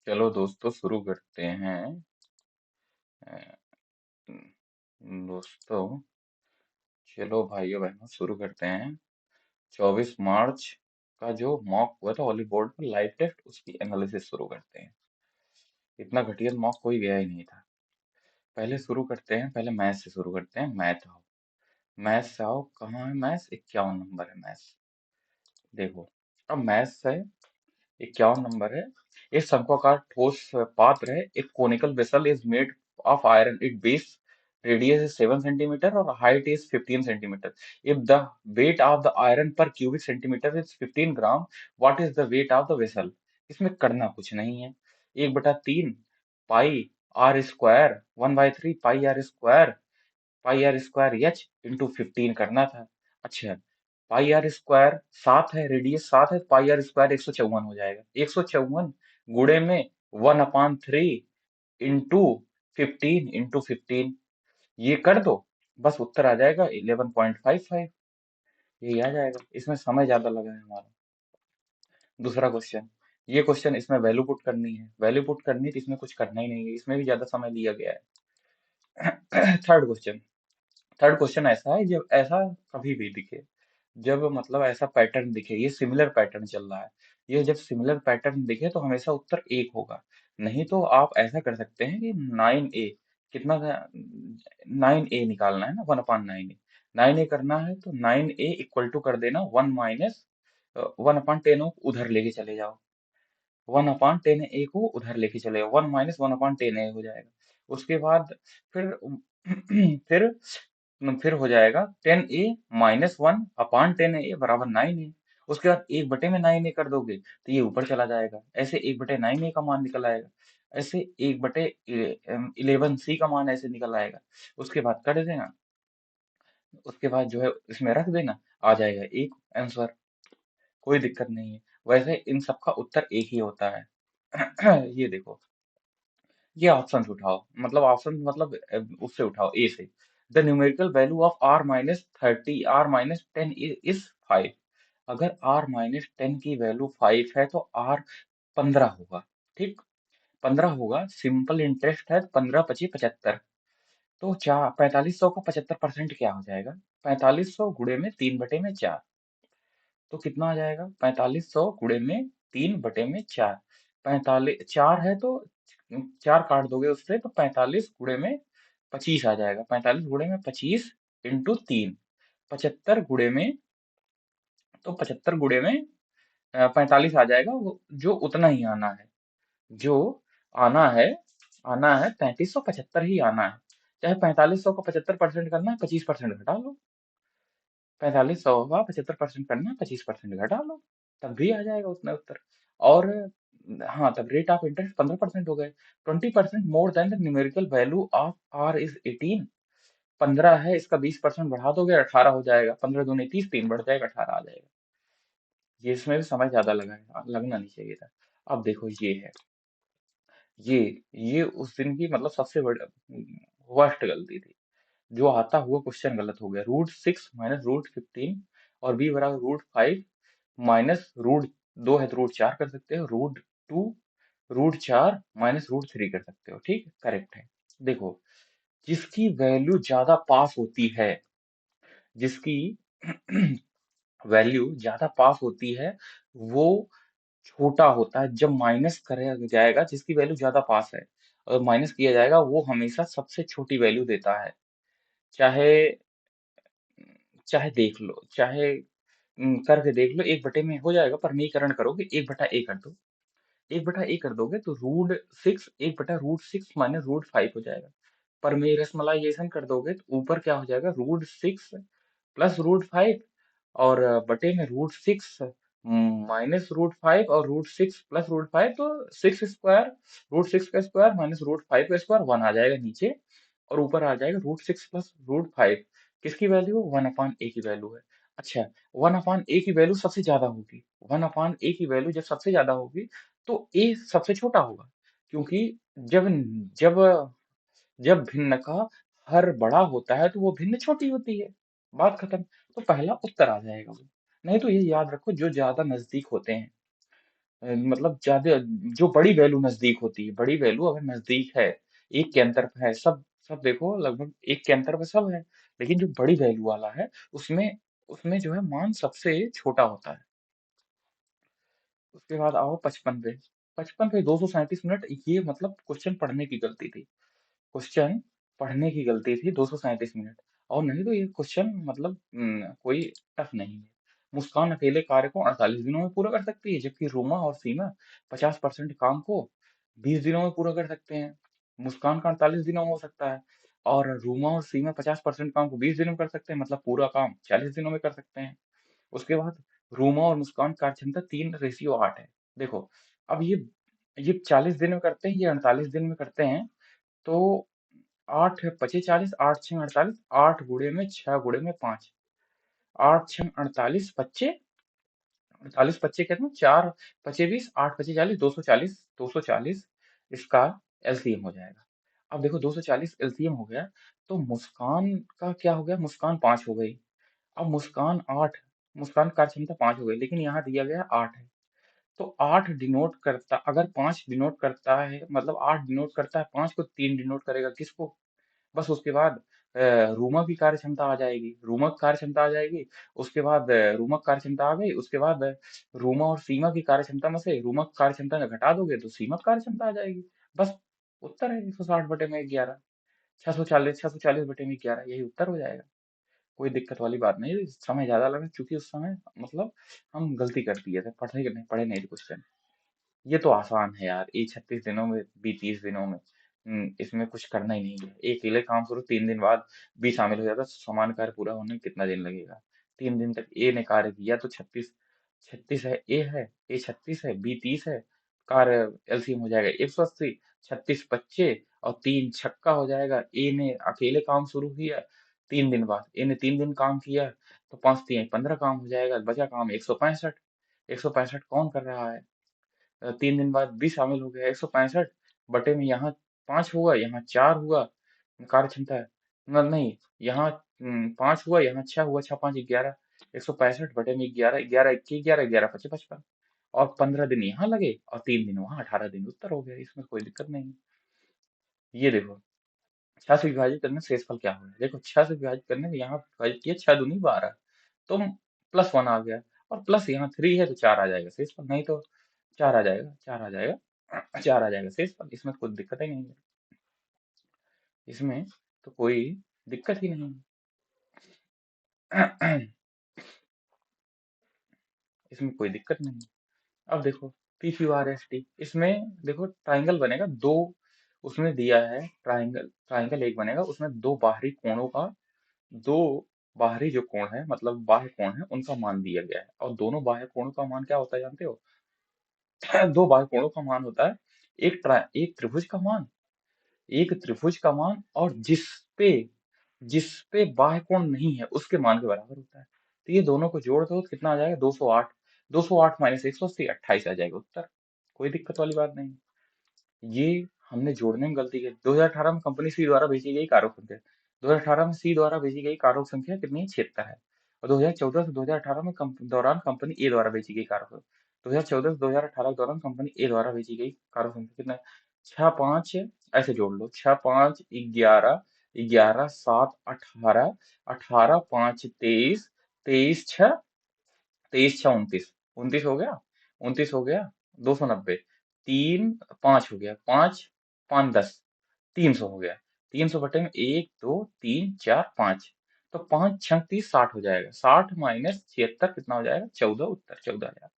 चलो दोस्तों शुरू करते हैं। अ, दोस्तों चलो भाइयों बहनों शुरू करते हैं। 24 मार्च का जो मॉक हुआ था हॉली बोर्ड पर लाइव टेस्ट उसकी एनालिसिस शुरू करते हैं। इतना घटिया मॉक कोई गया ही नहीं था। पहले शुरू करते हैं, पहले मैथ से शुरू करते हैं। मैथ आओ, मैथ से आओ, कहाँ है मैथ? 51 नंबर है मैथ। देखो, अब मैथ है, 51 नंबर है। एक शंक्वाकार ठोस पात्र है, एक conical vessel is made of iron, it base radius is 7 centimetre और height is 15 centimetre. If the weight of the iron per cubic centimetre is 15 gram, what is the weight of the vessel? इसमें करना कुछ नहीं है। 1/3 pi r square, 1/3 pi r square h into 15 करना था। अच्छा, पाई r square 7 है, radius 7 है, पाई आर स्क्वायर 154 हो जाएगा। 154 गुणे में 1/3 इंटू 15 ये कर दो, बस उत्तर आ जाएगा 11.55। यही आ जाएगा। इसमें समय ज्यादा लगा है हमारा। दूसरा क्वेश्चन, ये क्वेश्चन इसमें वैल्यू पुट करनी है, वैल्यू पुट करनी है तो इसमें कुछ करना ही नहीं है, इसमें भी ज्यादा समय लिया गया है। थर्ड क्वेश्चन, थर्ड क्वेश्चन ऐसा है, जब ऐसा कभी भी दिखे, जब मतलब ऐसा पैटर्न दिखे, ये सिमिलर पैटर्न चल रहा है, ये जब सिमिलर पैटर्न दिखे तो हमेशा उत्तर एक होगा। नहीं तो आप ऐसा कर सकते हैं कि 9a, कितना था? 9a निकालना है ना, 1/9a। 9a करना है तो 9a इक्वल टू कर देना 1 - 1/10 उधर लेके चले जाओ। 1/10a को उधर लेके चले जाओ, 1 - 1/10a हो जाएगा। उसके बाद फिर फिर फिर हो जाएगा 10a - 1/10a बराबर 9a। उसके बाद 1/9a कर दोगे तो ये ऊपर चला जाएगा, ऐसे 1/9a का मान निकल आएगा, ऐसे 1/11c का मान ऐसे निकल आएगा। उसके बाद कर देना, उसके बाद जो है इसमें रख देना, आ जाएगा एक आंसर। कोई दिक्कत नहीं है। वैसे इन सब का उत्तर एक ही होता है। ये देखो, ये ऑप्शन उठाओ, मतलब ऑप्शन मतलब उससे उठाओ, ए से। The numerical value of r - 10 is 5। अगर r - 10 की वैल्यू 5 है तो r 15 होगा। ठीक, 15 होगा। सिंपल इंटरेस्ट है, 15×25 = 75। तो चार 4500 का 75% क्या हो जाएगा? 4500 गुणे में 3/4। तो कितना आ जाएगा? 4500 गुणे में 3/4। 45 4 है तो 4 काट दोगे उससे तो 45 गुणे में 25 आ जाएगा। 45 गुणे में 25 इंटू 3, 75 गुणे में, तो 75 गुणे में 45 आ जाएगा। वो जो उतना ही आना है, जो आना है, आना है 3575 ही आना है। चाहे 4500 का 75% करना है, 25% घटा लो। 4500 का 75% करना है, 25% घटा लो, तब भी आ जाएगा उतना उत्तर। और हाँ, तब रेट ऑफ इंटरेस्ट 15% हो गए। 20% more than the numerical value of R is 18। 15 है, इसका 20% बढ़ा दोगे, 18 हो जाएगा। 15 दूनी 30, 3 बढ़ जाएगा, 18 आ जाएगा। ये इसमें भी समय ज्यादा लगा है, लगना नहीं चाहिए था। अब देखो ये है, ये ये उस दिन की मतलब सबसे बड़ी वर्स्ट गलती थी। जो आता हुआ क्वेश्चन गलत हो गया। √6 - √15 और b बराबर √5 माइनस रूट 2 है तो √4 कर सकते हो, √2 √4 माइनस √3 कर सकते हो। ठीक, करेक्ट है। देखो, जिसकी वैल्यू ज्यादा पास होती है, जिसकी वैल्यू ज्यादा पास होती है, वो छोटा होता है। जब माइनस करा जाएगा, जिसकी वैल्यू ज्यादा पास है और माइनस किया जाएगा, वो हमेशा सबसे छोटी वैल्यू देता है। चाहे चाहे देख लो, चाहे करके देख लो, 1/, में हो जाएगा। परमीकरण करोगे, 1/a कर दो, 1/a कर दोगे तो √6, 1/√6 माइनस √5 हो जाएगा। परमेरसमलाइजेशन कर दोगे तो ऊपर क्या हो जाएगा? √6 प्लस √5 और बटे में √6 माइनस √5 और √6 प्लस √5, तो 6 स्क्वायर, √6 का स्क्वायर माइनस √5 का स्क्वायर, 1 आ जाएगा नीचे। और ऊपर आ जाएगा √6 प्लस √5। किसकी वैल्यू? 1/a की वैल्यू है। अच्छा, 1/a की वैल्यू सबसे ज्यादा होगी। 1/a की वैल्यू जब सबसे ज्यादा होगी तो a सबसे छोटा होगा, क्योंकि जब जब जब भिन्न का हर बड़ा होता है तो वो भिन्न छोटी होती है। बात खत्म। तो पहला उत्तर आ जाएगा वो। नहीं तो ये याद रखो, जो ज्यादा नजदीक होते हैं, मतलब ज्यादा जो बड़ी वैल्यू नजदीक होती है, बड़ी वैल्यू अगर नजदीक है, एक के अंतर पे है, सब सब देखो लगभग एक के अंतर पे सब है, लेकिन जो बड़ी वैल्यू वाला है उसमें उसमें जो है मान सबसे छोटा होता है। उसके बाद आओ 55 पे 237 मिनट, ये मतलब क्वेश्चन पढ़ने की गलती थी। क्वेश्चन पढ़ने की गलती थी, 237 मिनट। और नहीं तो ये क्वेश्चन मतलब कोई टफ नहीं है। मुस्कान अकेले कार्य को 48 दिनों में पूरा कर सकती है, जबकि रूमा और सीमा 50% काम को 20 दिनों में पूरा कर सकते हैं। मुस्कान का 48 दिनों में हो सकता है, और रूमा और सीमा 50% काम को 20 दिनों में कर सकते हैं, मतलब पूरा काम 40 दिनों में कर सकते हैं। उसके बाद रूमा और मुस्कान कार्यक्षमता 3:8 है। देखो, अब ये 40 दिन में करते हैं, ये 48 दिन में करते हैं, तो 8 पचे 40, 8 6 48, 8 गुणे में 6 गुणे में 5, 8 6 48, 48 पच्चे कहते हैं 4 पचे 20, 8 पचे 40, 240, 240 इसका एलसीएम हो जाएगा। अब देखो 240 एलसीएम हो गया, तो मुस्कान का क्या हो गया, मुस्कान 5 हो गई। अब मुस्कान 8, मुस्कान कार्यक्षमता 5 हो गई, लेकिन यहाँ दिया गया 8 है। तो 8 डिनोट करता, अगर 5 डिनोट करता है, मतलब 8 डिनोट करता है, 5 को 3 डिनोट करेगा किसको? बस उसके बाद रूमा की कार्य क्षमता आ जाएगी, रूमा की कार्य क्षमता आ जाएगी। उसके बाद रूमा की कार्य क्षमता आ गई, उसके बाद रूमा और सीमा की कार्य क्षमता में से रूमा की कार्य क्षमता में घटा दोगे तो सीमा की कार्य क्षमता आ जाएगी। बस उत्तर है 160/11, 640 यही उत्तर हो जाएगा। कोई दिक्कत वाली बात नहीं है। समय ज्यादा लगा क्योंकि उस समय मतलब हम गलती कर दिए थे, पढ़े नहीं थे क्वेश्चन। ये तो आसान है यार, ये 36 दिनों में बी 30 दिनों में, इसमें कुछ करना ही नहीं है। एक अकेले काम करो, 3 दिन बाद बी शामिल हो जाता है, समान कार्य पूरा होने में कितना दिन लगेगा? 3 दिन तक ए ने कार्य किया तो 36, 36 है, ए 36 है, बी 30 है, कार्य एलसीएम हो जाएगा 180, 36 बच्चे और 3 छक्का हो जाएगा। ए ने अकेले काम शुरू किया 3 दिन बाद, ए ने 3 दिन काम किया, तो 5 3 15 काम हो जाएगा, बचा काम 165। 165 कौन कर रहा है? 3 दिन बाद भी शामिल हो गया, 165 बटे में यहाँ 5 हुआ, यहाँ 4 हुआ, कार्य क्षमता है नहीं, यहाँ 5 हुआ, यहाँ 6 हुआ, 6 5 11, 165 बटे में 11, 11 21 11, 11 5 55, और 15 दिन यहाँ लगे और 3 दिन वहाँ, 18 दिन, उत्तर हो गया, इसमें कोई दिक्कत नहीं है। ये देखो, 6 से विभाजित करने से शेषफल क्या होगा? देखो 6 से विभाजित करने में यहाँ विभाजित किया, 6 दूनी 12, तो +1 आ गया, और प्लस यहाँ 3 है तो 4 आ जाएगा शेषफल, नहीं तो 4 आ जाएगा, 4 आ जाएगा, 4 आ जाएगा शेषफल, इसमें कोई दिक्कत ही नहीं है, इसमें तो कोई दिक्कत ही नहीं है। इसमें कोई दिक्कत नहीं है। अब देखो PQRST, इसमें देखो ट्राइंगल बनेगा दो, उसमें दिया है ट्राइंगल, ट्राइंगल एक बनेगा, उसमें दो बाहरी कोणों का, दो बाहरी जो कोण है, मतलब बाह्य कोण है, उनका मान दिया गया है, और दोनों बाह्य कोणों का मान क्या होता है जानते हो? दो बाह्य कोणों का मान होता है, एक त्रिभुज का मान, एक त्रिभुज का मान, और जिसपे जिसपे बाह्य कोण नहीं है उसके मान के बराबर होता है। तो ये दोनों को जोड़ दो तो कितना आ जाएगा? 208, 208 माइनस 180, 28 आ जाएगा उत्तर। कोई दिक्कत वाली बात नहीं। ये हमने जोड़ने में गलती की। 2018 में कंपनी सी द्वारा भेजी गई कारक संख्या, 2018 में सी द्वारा भेजी गई कारक संख्या कितनी है? 76 है। और 2014 से 2018 में दौरान कंपनी ए द्वारा भेजी गई कारक, 2014 से 2018 के दौरान कंपनी ए द्वारा भेजी गई कारक संख्या कितना है? 6 5, ऐसे जोड़ लो, 6 5 11, 11 7 18, 18 5 23, 23 6, 23 6 29, 29 हो गया, 29 हो गया, 290, 3 5 हो गया, 5 5 10, 300 हो गया, 300 बटे में 1 2 3 4 5, तो 5 6 30, 60 हो जाएगा, 60 माइनस 76 कितना हो जाएगा? 14, उत्तर 14,000।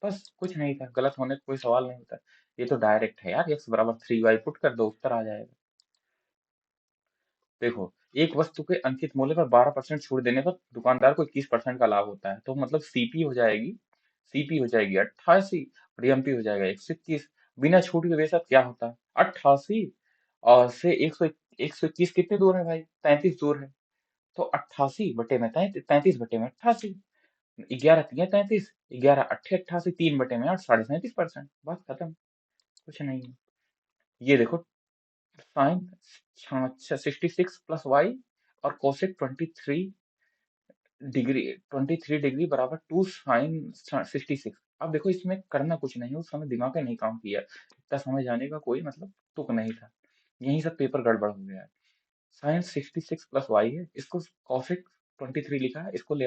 बस कुछ नहीं था, गलत होने का कोई सवाल नहीं होता। ये तो डायरेक्ट है यार, x बराबर 3y पुट कर दो, उत्तर आ जाएगा। देखो, एक वस्तु के अंकित मूल्य पर 12% छूट देने पर दुकानदार को 21% का लाभ होता है, तो मतलब सीपी हो जाएगी 88, और एमपी हो जाएगा 121। बिना छूट के बेशक क्या होता है? 88 और से 121 कितने दूर है भाई? 33 दूर है, तो 88 बटे में 33, 33 बटे में 88, 11 3 33, 11 8 88, 3 बटे में 8, 37%, बात खत्म, कुछ नहीं है। ये देखो, साइन 66 प्लस वाई, और कोसेक 23 डिग्री, 23 डिग्री बराबर 2 साइन 66, अब देखो इसमें करना कुछ नहीं है, उस समय दिमाग ने नहीं काम किया, इतना समझ आने का कोई मतलब तुक नहीं था, यही सब पेपर गड़बड़ हो गया है। साइन 66 प्लस वाई है, इसको कॉसेक 23 लिखा है, इसको ले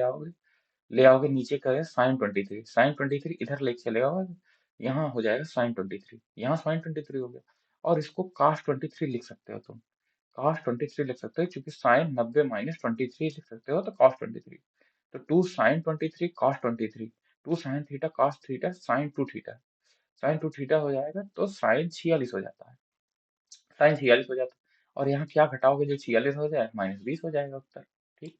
आओगे नीचे का है साइन 23, साइन 23 इधर लेके चले आओ, यहाँ हो जाएगा साइन 23, यहाँ साइन 23 हो गया। और इसको कास 23 लिख सकते हो तुम, कास 23 लिख सकते हो, क्योंकि साइन 90 माइनस 23 लिख सकते हो तो कॉस 23। तो 2 sin 23 cos 23, 2 sin theta cos theta sine 2 theta, sine 2 theta हो जाएगा तो साइन 46 हो जाता है, साइन 46 हो जाता है। और यहाँ क्या घटाओगे जो 46 हो जाए, -20 हो जाएगा उत्तर। ठीक,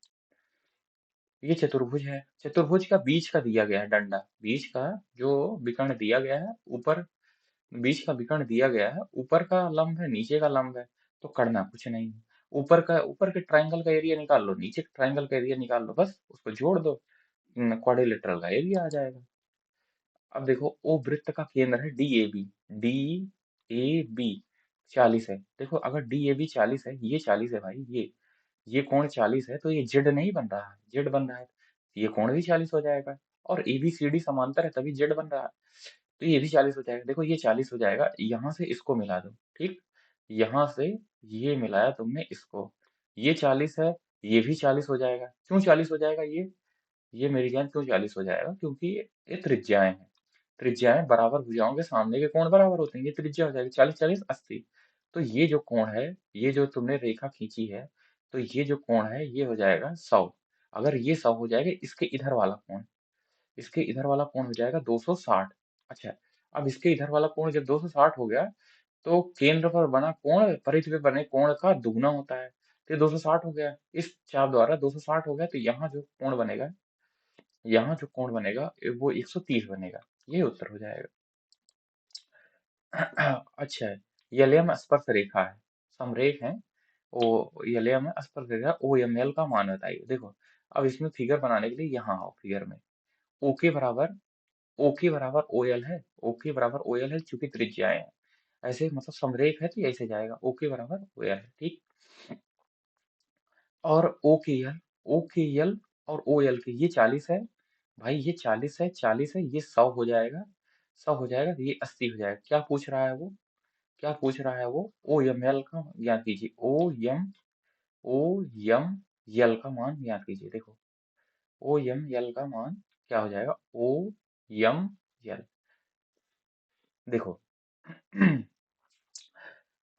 ये चतुर्भुज है, चतुर्भुज का बीच का दिया गया है डंडा, बीच का जो विकर्ण दिया गया है ऊपर, बीच का विकर्ण दिया गया है, ऊपर का लंब है नीचे का लंब है, तो करना कुछ नहीं है। ऊपर के ट्रायंगल का एरिया निकाल लो, नीचे के ट्रायंगल का एरिया निकाल लो, बस उसको जोड़ दो, क्वाड्रिलेटरल का एरिया आ जाएगा। अब देखो ओ वृत्त का केंद्र है D A B, D A B 40 है। देखो अगर डी ए बी 40 है, ये 40 है भाई, ये कोण 40 है, तो ये जेड नहीं बन रहा है, जेड बन रहा है, ये कोण भी 40 हो जाएगा। और ए बी सी डी समांतर है तभी जेड बन रहा है, तो ये भी 40 हो जाएगा। देखो ये 40 हो जाएगा, यहाँ से इसको मिला दो, ठीक, यहाँ से ये मिलाया तुमने इसको, ये 40 है, ये भी 40 हो जाएगा। क्यों 40 हो जाएगा ये मेरी जान क्यों 40 हो जाएगा, क्योंकि ये त्रिज्याएं हैं, त्रिज्याएं बराबर भुजाओं के सामने के कोण बराबर होते हैं, ये त्रिज्या हो जाएगी 40 40 80। तो ये जो कोण है, ये जो तुमने रेखा खींची है, तो ये जो कोण है ये हो जाएगा 100। अगर ये 100 हो जाएगा, इसके इधर वाला कोण, इसके इधर वाला कोण हो जाएगा 260। अच्छा, अब इसके इधर वाला कोण जब 260 हो गया, तो केंद्र पर बना कोण परिधि पे बने कोण का दुगना होता है, तो ये 260 हो गया, इस चाप द्वारा 260 हो गया, तो यहाँ जो कोण बनेगा, यहाँ जो कोण बनेगा वो 130 बनेगा, ये उत्तर हो जाएगा। अच्छा है, यलयम स्पर्श रेखा है, समरेख है, ओ यलयम है स्पर्श रेखा, ओ एम एल का मान बताइए। देखो अब इसमें फिगर बनाने के लिए यहाँ आओ, फिगर में ओ के बराबर, ओ के बराबर ओ एल है, ओ के बराबर ओ एल है, चूंकि त्रिज्याएं हैं, ऐसे मतलब समरेख है तो ये ऐसे जाएगा, ओ के बराबर ओ एल है, ठीक। और ओ के एल, ओ के एल और ओ एल के ये 40 है, भाई ये 40 है, 40 है, ये 100 हो जाएगा, 100 हो जाएगा, तो ये 80 हो जाएगा। क्या पूछ रहा है वो, क्या पूछ रहा है वो, ओ एम एल का ज्ञात कीजिए, ओ एम एल का मान ज्ञात कीजिए। देखो ओ एम एल का मान क्या हो जाएगा, ओ एम एल, देखो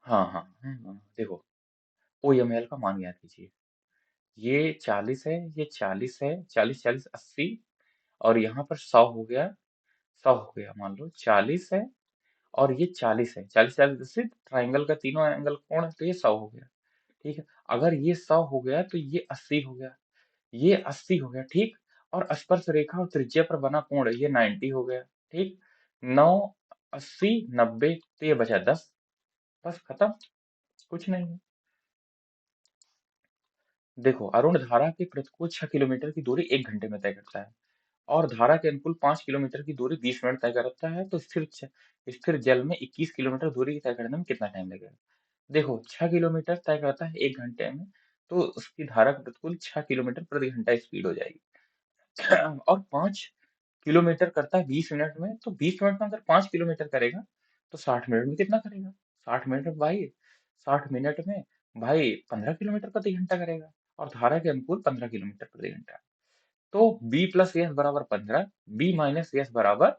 हाँ हाँ हाँ हाँ, देखो ओ एम एल का मान ज्ञात कीजिए, ये 40 है, ये 40 है, 40 40 80, और यहाँ पर 100 हो गया, 100 हो गया, मान लो 40 है, और ये 40 है, 40 40 80, ट्राइंगल का तीनों एंगल कोण है, तो ये 100 हो गया, ठीक है। अगर ये 100 हो गया तो ये 80 हो गया, ये 80 हो गया, ठीक। और स्पर्श रेखा और त्रिज्या पर बना कोण है, ये 90 हो गया, ठीक। 9 80 90, तो ये बचा 10, बस खत्म, कुछ नहीं है। देखो अरुण धारा के प्रतिकूल 6 किलोमीटर की दूरी 1 घंटे में तय करता है, और धारा के अनुकूल 5 किलोमीटर की दूरी 20 मिनट तय करता है, तो स्थिर जल में 21 किलोमीटर दूरी तय करने में कितना टाइम लगेगा। देखो 6 किलोमीटर तय करता है 1 घंटे में, तो उसकी धारा के प्रतिकूल 6 किलोमीटर प्रति घंटा स्पीड हो जाएगी। और 5 किलोमीटर करता है 20 मिनट में, तो 20 मिनट में अगर 5 किलोमीटर करेगा, तो 60 मिनट में कितना करेगा, 60 मिनट में भाई, 60 मिनट में भाई 15 किलोमीटर प्रति घंटा करेगा, और धारा के अनुकूल 15 किलोमीटर प्रति घंटा। तो बी प्लस एस बराबर 15, बी माइनस एस बराबर,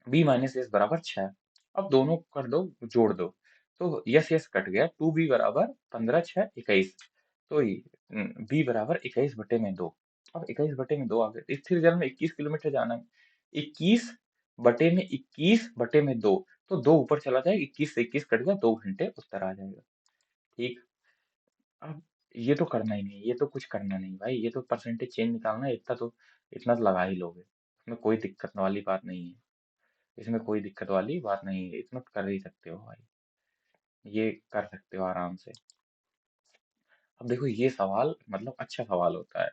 बी माइनस एस बराबर 6। अब दोनों कर दो, जोड़ दो, तो यस यस कट गया, 2b बराबर 15 6 21, तो बी बराबर 21/2। अब 21/2 आ गए, स्थिर जल में 21 किलोमीटर जाना है, 21/21/2, तो दो ऊपर चला जाए, 21 से 21 कट गया, 2 घंटे उत्तर आ जाएगा, ठीक। अब ये तो करना ही नहीं, ये तो कुछ करना नहीं भाई, ये तो परसेंटेज चेंज निकालना है, इतना तो लगा ही लोगे, इसमें कोई दिक्कत वाली बात नहीं है, इसमें कोई दिक्कत वाली बात नहीं है, इतना तो कर ही सकते हो भाई, ये कर सकते हो आराम से। अब देखो ये सवाल मतलब अच्छा सवाल होता है,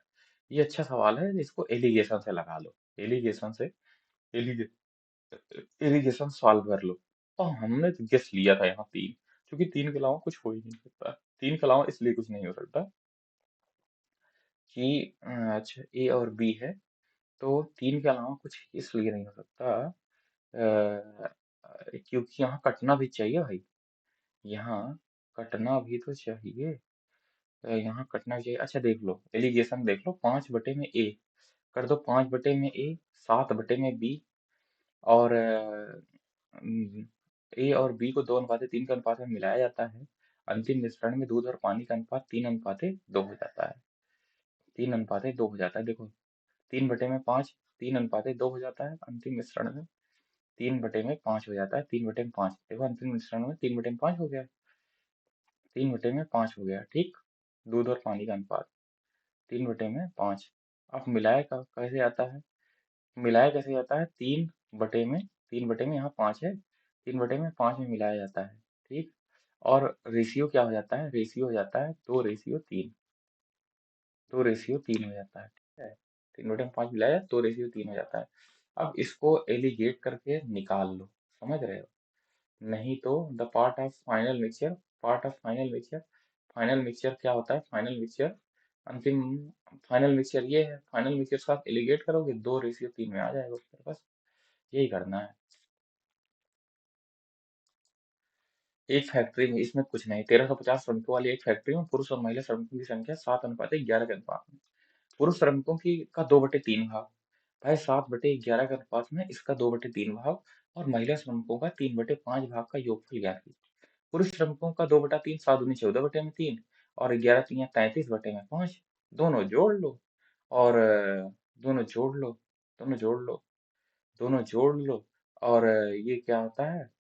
ये अच्छा सवाल है, इसको एलिगेशन से लगा लो, एलिगेशन से, एलिगे, एलिगेशन सॉल्व कर लो। और हमने तो गेस लिया था यहाँ 3, क्योंकि 3 के अलावा कुछ हो ही नहीं सकता, 3 के अलावा इसलिए कुछ नहीं हो सकता कि अच्छा ए और बी है, तो 3 के अलावा कुछ इसलिए नहीं हो सकता क्योंकि यहाँ कटना भी चाहिए भाई, यहाँ कटना भी तो चाहिए। यहाँ कटना चाहिए। अच्छा देख लो, एलिगेशन देख लो, 5/a कर दो, 5/a, 7/b, और ए और बी को 2:3 के अनुपात में मिलाया जाता है। अंतिम मिश्रण में दूध और पानी का अनुपात 3:2 हो जाता है। 3:2 हो जाता है, देखो 3/5, 3:2 हो जाता है अंतिम मिश्रण में। 3/5 हो जाता है, 3/5 देखो अंतिम मिश्रण में 3/5 हो गया, 3/5 हो गया, ठीक। दूध और पानी का अनुपात 3/5। अब मिलाया कैसे आता है? मिलाया कैसे जाता है? 3/में यहाँ 5 है, 3/5 में मिलाया जाता है, ठीक। और रेशियो क्या हो जाता है? रेशियो हो जाता है 2:3, 2:3 हो जाता है, ठीक है। 3/5 मिलाया, 2:3 हो जाता है। अब इसको एलिगेट करके निकाल लो, समझ रहे हो? नहीं तो the part of final mixture, part of final mixture, final mixture क्या होता है? फाइनल मिक्सचर, अंतिम फाइनल मिक्सचर ये है। फाइनल मिक्सचर से आप एलिगेट करोगे, 2:3 में आ जाएगा उत्तर, बस यही करना है। एक फैक्ट्री में, इसमें कुछ नहीं, 1350 श्रमिकों वाली एक फैक्ट्री में पुरुष और महिला श्रमिकों की संख्या 7:11 के अनुपात में। पुरुष श्रमिकों की का 2/3 भाग, भाई 7/11 के अनुपात में इसका 2/3 भाग, और महिला श्रमिकों का 3/5 भाग का योगफल ज्ञात कीजिए। पुरुष श्रमिकों का 2/3, 7×14/3, और 11×3 = 33/5, दोनों जोड़ लो, और दोनों जोड़ लो, दोनों जोड़ लो, दोनों जोड़ लो, और ये क्या होता है?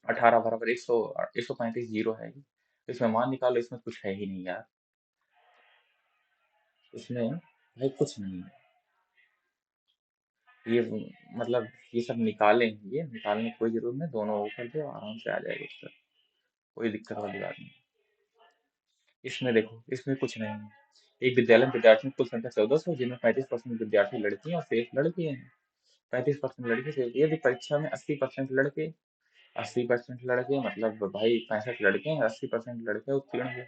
18 = 100, 135 जीरो है ये। इसमें मान निकालो, इसमें कुछ है ही नहीं यार, इसमें भाई कुछ नहीं है। ये मतलब ये सब निकालेंगे, ये निकालने की कोई जरूरत नहीं, दोनों वो कर दो, आराम से आ जाएगा उत्तर, कोई दिक्कत वाली बात नहीं। इसमें देखो, इसमें कुछ नहीं है। एक विद्यालय में विद्यार्थियों की कुल संख्या 1400, जिनमें 35% विद्यार्थी लड़की हैं और शेष लड़के हैं। 35% लड़के शेष, यदि परीक्षा में 80% लड़के, 80% लड़के मतलब भाई 65 लड़के हैं, 80% लड़के उत्तीर्ण हुए,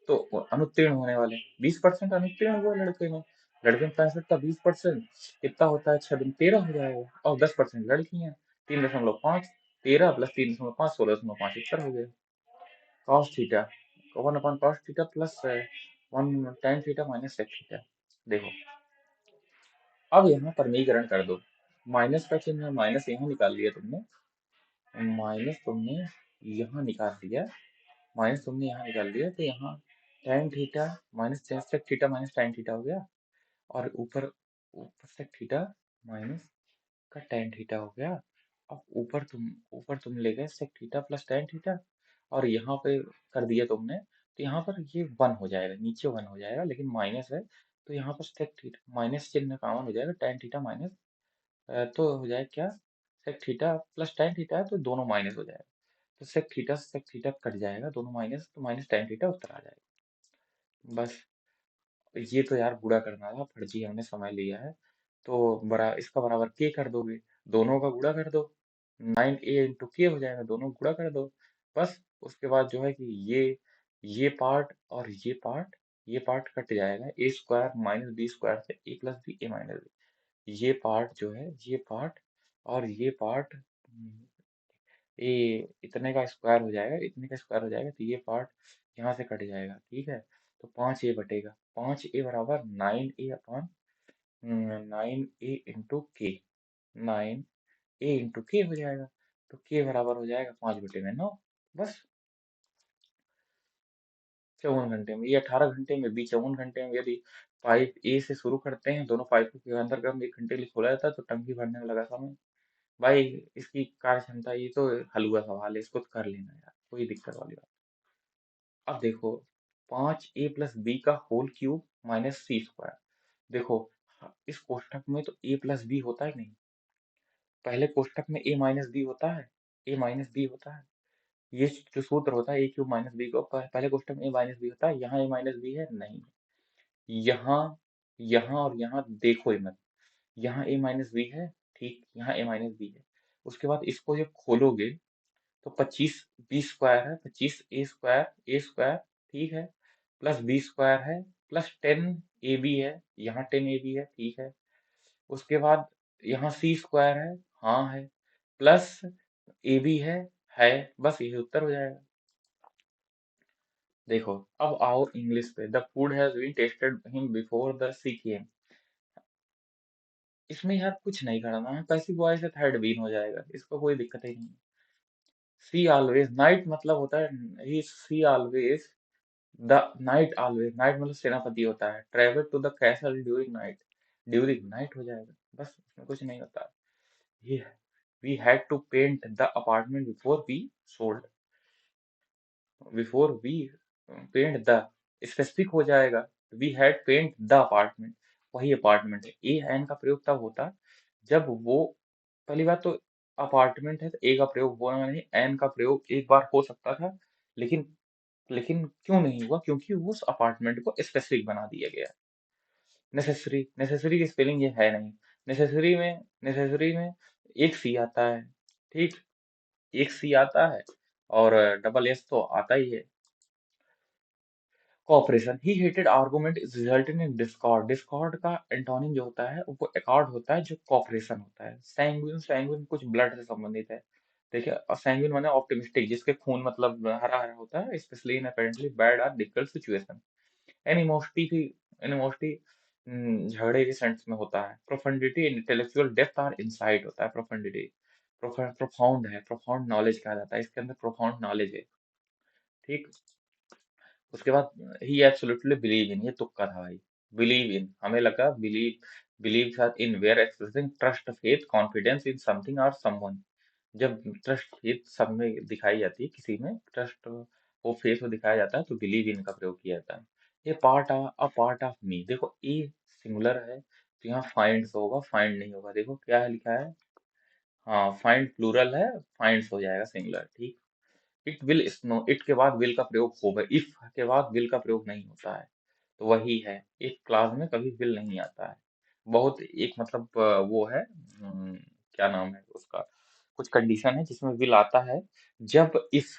तो अनुत्तीर्ण होने वाले 20% अनुत्तीर्ण हुए लड़के में। लड़के में 65 का 20% कितना होता है? 6 दूनी 13 हो जाएगा, और 10% लड़की हैं, 3.5, 13 + 3.5, 16.5 उत्तर हो गया। Cos theta, 1/cos theta plus 1 tan theta minus sec theta. देखो, अब यहाँ परमीकरण कर दो, माइनस का चिन्ह, माइनस यहाँ निकाल लिया तुमने, माइनस तुमने यहाँ निकाल दिया, माइनस तुमने यहाँ निकाल दिया, तो यहाँ tan theta minus sec theta minus tan theta हो गया, और ऊपर ऊपर सेक थीटा माइनस का tan थीटा हो गया। अब ऊपर तुम ले गए sec theta plus tan theta, और यहाँ पे कर दिया तुमने, तो यहाँ पर ये 1 हो जाएगा, नीचे 1 हो जाएगा, लेकिन माइनस है, तो यहाँ पर सेक थीटा माइनस चिन्ह कॉमन हो जाएगा, tan थीटा माइनस, तो हो जाएगा क्या? Sec theta plus tan theta है, तो दोनों माइनस हो जाएगा, तो सेक थीटा कट जाएगा, दोनों माइनस, तो माइनस tan थीटा उत्तर आ जाएगा, बस। ये तो यार गुणा करना था, फर्जी हमने समय लिया है, तो इसका बराबर के कर दोगे, दोनों का गुणा कर दो, 9a × k हो जाएगा, दोनों गुणा कर दो, बस। उसके बाद जो है कि ये पार्ट और ये पार्ट कट जाएगा, a² - b² से a + b a - b, ये पार्ट जो है, ये पार्ट और ये पार्ट, ये इतने का स्क्वायर हो जाएगा, इतने का स्क्वायर हो जाएगा, तो ये पार्ट यहाँ से कट जाएगा, ठीक है। तो 5a बटेगा, 5a बराबर 9a × 9a × k हो जाएगा, तो k बराबर हो जाएगा 5/9, बस। 54 घंटे में, ये 18 घंटे में, बी 54 घंटे में। यदि पाइप ए से शुरू करते हैं, दोनों पाइपों के अंदर गर्म 1 घंटे के लिए खोला जाता है, तो टंकी भरने में लगा समय, भाई इसकी कार्य क्षमता, ये तो हलवा सवाल है, इसको तो कर लेना यार, कोई दिक्कत वाली बात। अब देखो, 5a + b का होल क्यूब - c², देखो इस कोष्ठक में तो a + b होता ही नहीं, पहले कोष्ठक में a - b होता है, a - b होता है, ये जो सूत्र होता है a³ - b को, पहले कोष्ठक में a - b होता है, यहाँ a - b है नहीं, यहाँ यहाँ और यहाँ देखो ही मत, यहाँ a - b है, ठीक, यहाँ a - b है। उसके बाद इसको जब खोलोगे, तो 25 b² है, 25 a² ठीक है, प्लस b² है, प्लस 10ab है, यहाँ 10ab है, ठीक है, उसके बाद यहाँ सी स्क्वायर है, हाँ है, प्लस ए बी है, बस यही उत्तर हो जाएगा। देखो, अब आओ इंग्लिश पे। The food has been tasted him before the she came. इसमें यार कुछ नहीं करना है, पैसिव वॉइस है, थर्ड बीन हो जाएगा, इसको कोई दिक्कत ही नहीं। सी ऑलवेज, नाइट मतलब होता है ही see always, the knight always, knight मतलब सेनापति होता है, travel to the castle during night, during night हो जाएगा, बस इसमें कुछ नहीं होता। ये we had to paint the apartment before we sold, before we paint the, specific हो जाएगा, we had paint the apartment, वही अपार्टमेंट है। ए एन का प्रयोग तब होता जब वो, पहली बात तो अपार्टमेंट है तो ए का प्रयोग होना नहीं, एन का प्रयोग एक बार हो सकता था, लेकिन लेकिन क्यों नहीं हुआ, क्योंकि उस अपार्टमेंट को स्पेसिफिक बना दिया गया। नेसेसरी, नेसेसरी की स्पेलिंग ये है नहीं। नेसेसरी में एक सी आता है, ठीक, एक सी आता है, और डबल एस तो आता ही है। कॉपरेशन, ही heated argument is resulted in discord, discord का एंटोनिम जो होता है वो एकॉर्ड होता है, जो कॉपरेशन होता है। सैंग्विन, सैंग्विन कुछ ब्लड से संबंधित है। देखिए, सैंग्विन माने ऑप्टिमिस्टिक, जिसके खून मतलब हरा हरा होता है, स्पेशली इन अपेरेंटली बैड और डिफिकल्ट सिचुएशन। एनिमोसिटी भी, एनिमोसिटी झगड़े के सेंस में होता है। प्रोफंडिटी, इंटेलेक्चुअल डेप्थ और इंसाइट होता है प्रोफंडिटी। प्रोफाउंड है, प्रोफाउंड नॉलेज कहा जाता है, इसके अंदर प्रोफाउंड नॉलेज है, ठीक। उसके बाद ही एब्सोल्युटली बिलीव इन, ये तुक्का था भाई। बिलीव इन, हमें लगा बिलीव, बिलीव के साथ in, where expressing trust, faith, confidence in something और समवन। जब ट्रस्ट फेथ सब में दिखाई जाती है, किसी में ट्रस्ट वो फेथ में दिखाया जाता है, तो बिलीव इन का प्रयोग किया जाता है। ये पार्ट ऑफ मी, देखो ए सिंगुलर है तो यहाँ फाइंड्स होगा, फाइंड नहीं होगा, देखो क्या है लिखा है, हाँ फाइंड प्लूरल है, फाइंड्स हो जाएगा सिंगुलर, ठीक। इट विल स्नो, इट के बाद विल का प्रयोग होगा, इफ के बाद विल का प्रयोग नहीं होता है, तो वही है, एक क्लास में कभी विल नहीं आता है। बहुत एक मतलब वो है, क्या नाम है उसका, कुछ कंडीशन है जिसमें विल आता है, जब इफ,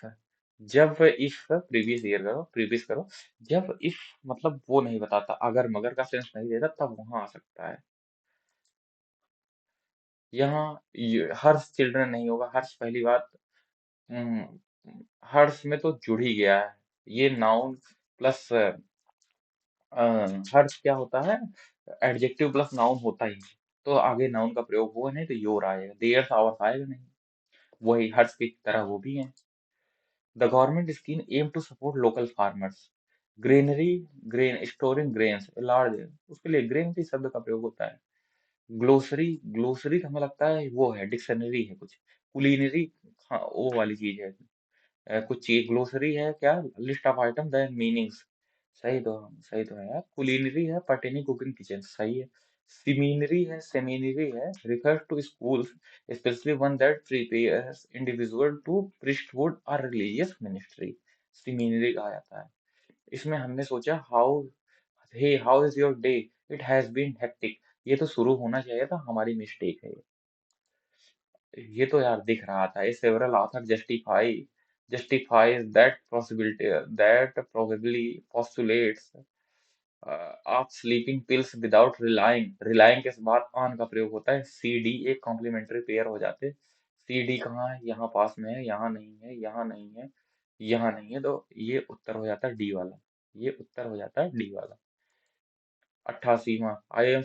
जब इफ प्रीवियस ईयर करो, प्रीवियस करो, जब इफ मतलब वो नहीं बताता, अगर मगर का सेंस नहीं देता, तब वहां आ सकता है। यहाँ हर्ष चिल्ड्रन नहीं होगा, हर्ष पहली बात, हम्म, हर्ष में तो जुड़ ही गया है, ये नाउन प्लस हर्ष क्या होता है, एडजेक्टिव प्लस नाउन होता ही है, तो आगे नाउन का प्रयोग हुआ नहीं तो योर आएगा, देयर्स आवर्स आएगा नहीं, वही हर्ष की तरह वो भी है। The government scheme aim to support local farmers, granary, grain storing grains large, उसके लिए ग्रेनरी शब्द का प्रयोग होता है। ग्लोसरी, ग्लोसरी हमें लगता है वो है डिक्शनरी है कुछ, कुलिनरी, हाँ वो वाली चीज है, कुछ चीज ग्लोसरी है क्या, list of item the meanings, सही तो, सही तो है यार, कुलिनरी है पर्टेनिंग कुकिंग किचन, सही है। सेमिनरी है, सेमिनरी है, refers to schools specially one that prepares individual to priesthood और रिलीजियस मिनिस्ट्री, सेमिनरी कहा जाता है। इसमें हमने सोचा how, hey how is your day, it has been hectic, ये तो शुरू होना चाहिए था, हमारी मिस्टेक है ये तो यार दिख रहा था। ये several author justifies that possibility, that probably postulates of sleeping pills without relying, relying के बाद ऑन का प्रयोग होता है, सी डी एक कॉम्प्लीमेंट्री पेयर हो जाते, सी डी कहाँ है, यहाँ पास में है, यहाँ नहीं है, यहाँ नहीं है, यहाँ नहीं है, तो ये उत्तर हो जाता है डी वाला, ये उत्तर हो जाता है डी वाला। 88वां, I am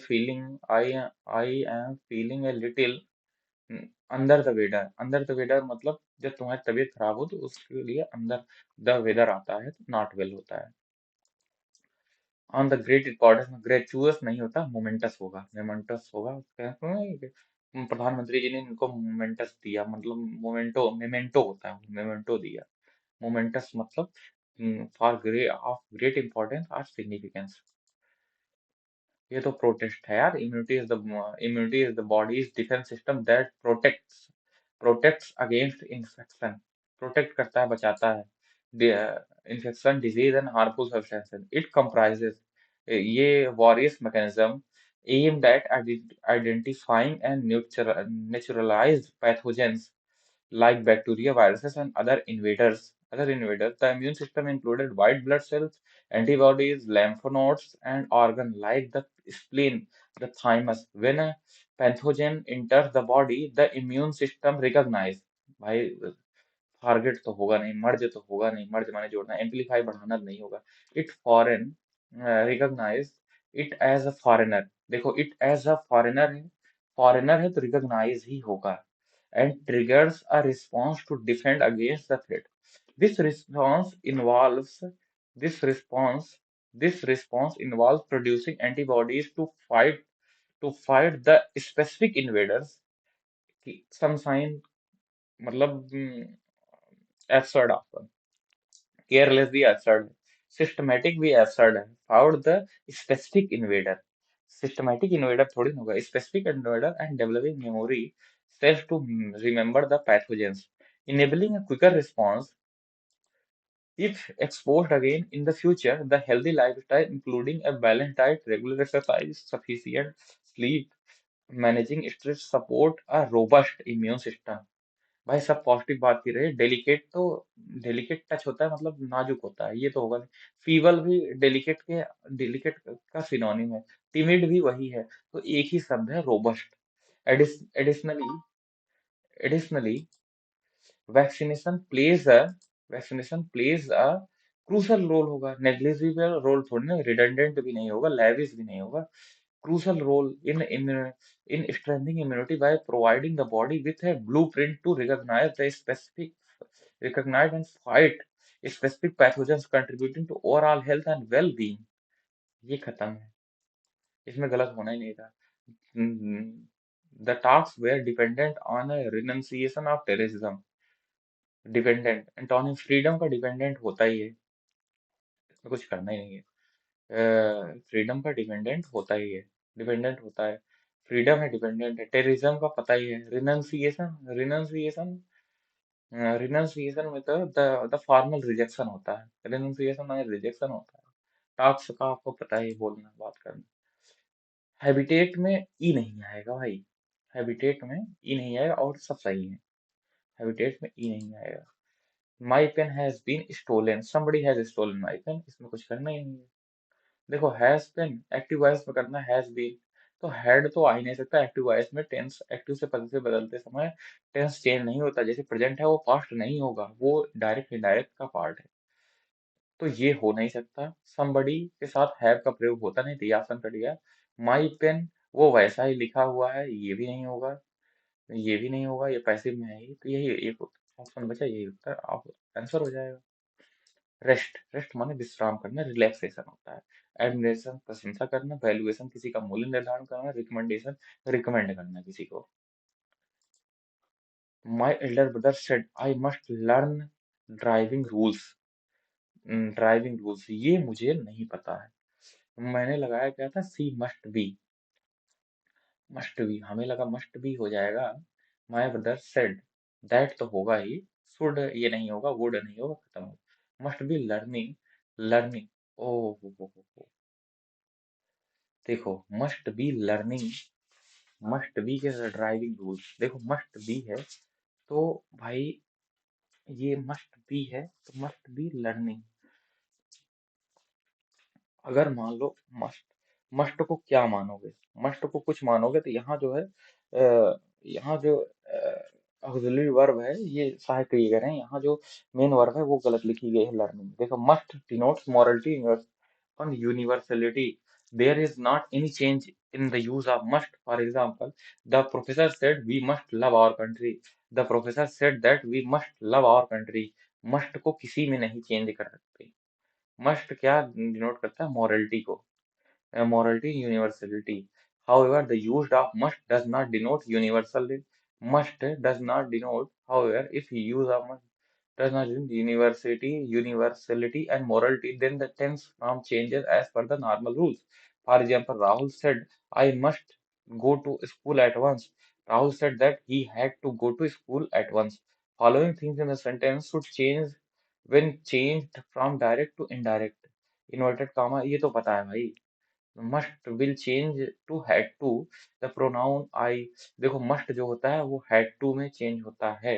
feeling a little under the weather, under the weather मतलब जब तुम्हारी तबीयत खराब हो तो उसके लिए अंदर द वेदर आता है, तो नॉट वेल होता है। ऑन द ग्रेट इंपॉर्टेंस में ग्रेचुअस नहीं होता, मोमेंटस होगा, मोमेंटस होगा, कहते हैं कि प्रधानमंत्री जी ने इनको मोमेंटस दिया, मतलब मोमेंटो, मेमेंटो होता है, मेमेंटो दिया, मोमेंटस मतलब for grey of great importance और सिग्निफिकेंस। ये तो प्रोटेस्ट है यार, immunity is the bodies defence system that protects against infection, protect करता है, बचाता है infection, disease and harmful substances. It comprises, ये वॉरियस mechanism aimed at identifying and neutralized pathogens like bacteria, viruses and other invaders other invaders. The immune system included white blood cells, antibodies, lymph nodes, and organ like the spleen, the thymus. When a pathogen enters the body, the immune system recognize. भाई target तो होगा नहीं, मर्ज तो होगा नहीं, मर्ज माने जोड़ना, amplify बढ़ाना नहीं होगा। It foreign recognise it as a foreigner. देखो इट एज अ फॉरेनर है तो रिकॉग्नाइज ही होगा। And triggers a response to defend against the threat. This response involves this response this response involve producing antibodies to fight the specific invaders. Some sign मतलब absurd option, careless भी absurd है, systematic भी absurd है, found the specific invader. Systematic invader थोड़ी ना होगा, specific invader and developing memory cells to remember the pathogens, enabling a quicker response if exposed again in the future. The healthy lifestyle, including a balanced diet, regular exercise, sufficient sleep, managing stress, support a robust immune system। भाई सब positive बात की रहे। Delicate तो delicate touch होता है, मतलब नाजुक होता है, ये तो होगा नहीं। फीवल भी डेलिकेट का सिनोनिम है। टिमिड भी वही है, तो एक ही शब्द है robust. Additionally additionally vaccination plays a vaccination plays a crucial role होगा, नेग्लिजिबल रोल थोड़ी ना, रिडंडेंट भी नहीं होगा, लैविश भी नहीं होगा। Crucial role in strengthening immunity by providing the body with a blueprint to recognize and fight specific pathogens, contributing to overall health and well-being। ये खत्म है, इसमें गलत होना ही नहीं था। The talks were dependent on a renunciation of terrorism। Dependent antonym freedom का dependent होता ही है, इसमें कुछ करना ही नहीं है। फ्रीडम का डिपेंडेंट होता ही है, डिपेंडेंट होता है। फ्रीडम है, डिपेंडेंट है। टेररिज्म का पता ही है। रिनंसिएशन में तो द फॉर्मल रिजेक्शन होता है, रिनंसिएशन में रिजेक्शन होता है। टास्क का आपको पता ही है, बोलना बात करना। हैबिटेट में ई नहीं आएगा भाई, हैबिटेट में ई नहीं आएगा, और सब सही है। हैबिटेट में ई नहीं आएगा। My pen has been stolen, somebody has stolen my pen, इसमें कुछ करना ही नहीं है। देखो हैज पेन एक्टिव वॉइस में करना, हैज बीन तो हैड तो आ ही नहीं सकता। एक्टिव वॉइस में टेंस एक्टिव से पद से बदलते समय टेंस चेंज नहीं होता। जैसे प्रेजेंट है वो पास्ट नहीं होगा, वो डायरेक्ट इनडायरेक्ट का पार्ट है, तो ये हो नहीं सकता। somebody के साथ हैव का प्रयोग होता नहीं, तो ये ऑप्शन कट गया। माई पेन वो वैसा ही लिखा हुआ है, ये भी नहीं होगा, ये भी नहीं होगा, ये पैसिव में है ही, तो यही एक ऑप्शन बचा, यही उत्तर आंसर हो जाएगा। रेस्ट, रेस्ट माने विश्राम करना, रिलैक्सेशन होता है। एडमिरेशन प्रशंसा करना, वैल्यूएशन किसी का मूल्य निर्धारण करना, रिकमेंडेशन रिकमेंड करना किसी को। My elder brother said I must learn driving rules. Driving rules ये मुझे नहीं पता है, मैंने लगाया क्या था, सी मस्ट बी। मस्ट बी हमें लगा मस्ट बी हो जाएगा। माई ब्रदर सेड दैट तो होगा ही, शुड ये नहीं होगा, वुड नहीं होगा, खत्म हो। मस्ट बी लर्निंग, लर्निंग ओ हो। देखो must be learning, must be के ड्राइविंग रूल्स, देखो मस्ट बी है तो भाई ये मस्ट बी है, तो मस्ट बी लर्निंग। अगर मान लो मस्ट, मस्ट को क्या मानोगे, मस्ट को कुछ मानोगे तो यहाँ जो है यहाँ जो ऑक्सिलरी वर्ब है ये सहायक क्रिया है, यहाँ जो मेन वर्ब है वो गलत लिखी गई है, लर्निंग। देखो must denotes morality on universality, there is not any change in the use of must। For example, the professor said we must love our country, the professor said that we must love our country। must को किसी में नहीं change कर सकते। Must क्या denote करता है, morality को, morality, universality। However, the use of must does not denote universality। Must does not denote, however, if use of must does not denote universality and morality, then the tense form changes as per the normal rules। For example, Rahul said, I must go to school at once। Rahul said that he had to go to school at once। Following things in the sentence should change when changed from direct to indirect। Inverted comma ये तो पता है भाई। Must will change to had to, the pronoun I. देखो must जो होता है वो हैड टू में चेंज होता है।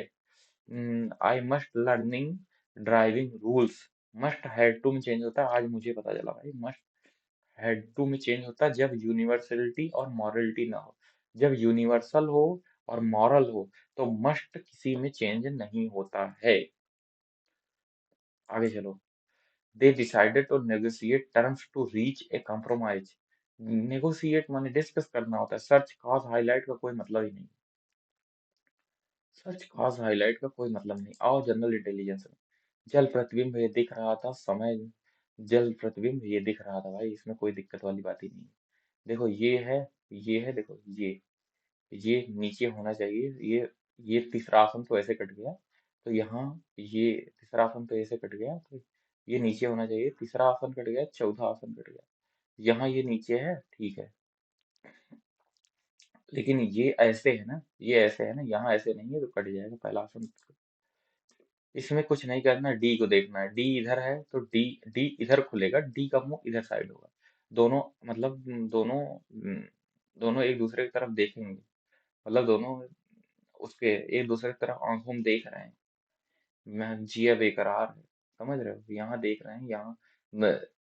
I must learning, driving rules must had to में चेंज होता है, आज मुझे पता चला भाई। मस्ट हैड टू में चेंज होता है जब यूनिवर्सलिटी और मॉरलिटी ना हो। जब यूनिवर्सल हो और मॉरल हो तो मस्ट किसी में चेंज नहीं होता है। आगे चलो। They decided to negotiate terms to reach a compromise. Negotiate माने डिस्कस करना होता है, सर्च कॉज हाईलाइट का कोई मतलब ही नहीं। सर्च कॉज हाईलाइट का कोई मतलब नहीं। आओ जनरल इंटेलिजेंस में। जल प्रतिबिंब ये दिख रहा था समय। जल प्रतिबिंब ये दिख रहा था भाई, इसमें कोई दिक्कत वाली बात ही नहीं है। देखो ये है देखो ये नीचे होना चाहिए। ये तीसरा आसन तो ऐसे कट गया, तो यहाँ ये तीसरा आसन तो ऐसे कट गया, तो ये नीचे होना चाहिए। तीसरा आसन कट गया, चौथा आसन कट गया। यहाँ ये नीचे है, ठीक है। लेकिन ये ऐसे है ना, ये ऐसे है ना, यहाँ ऐसे नहीं है तो कट जाएगा पहला आसन। इसमें कुछ नहीं करना, डी को देखना है। डी इधर है तो डी डी इधर खुलेगा, डी का मुंह इधर साइड होगा। दोनों मतलब दोनों एक दूसरे की तरफ देखेंगे। मतलब दोनों उसके एक दूसरे की तरफ आंखों में देख रहे हैं। मैं जिया बेकरार है, समझ रहे हो? यहाँ देख रहे हैं, यहाँ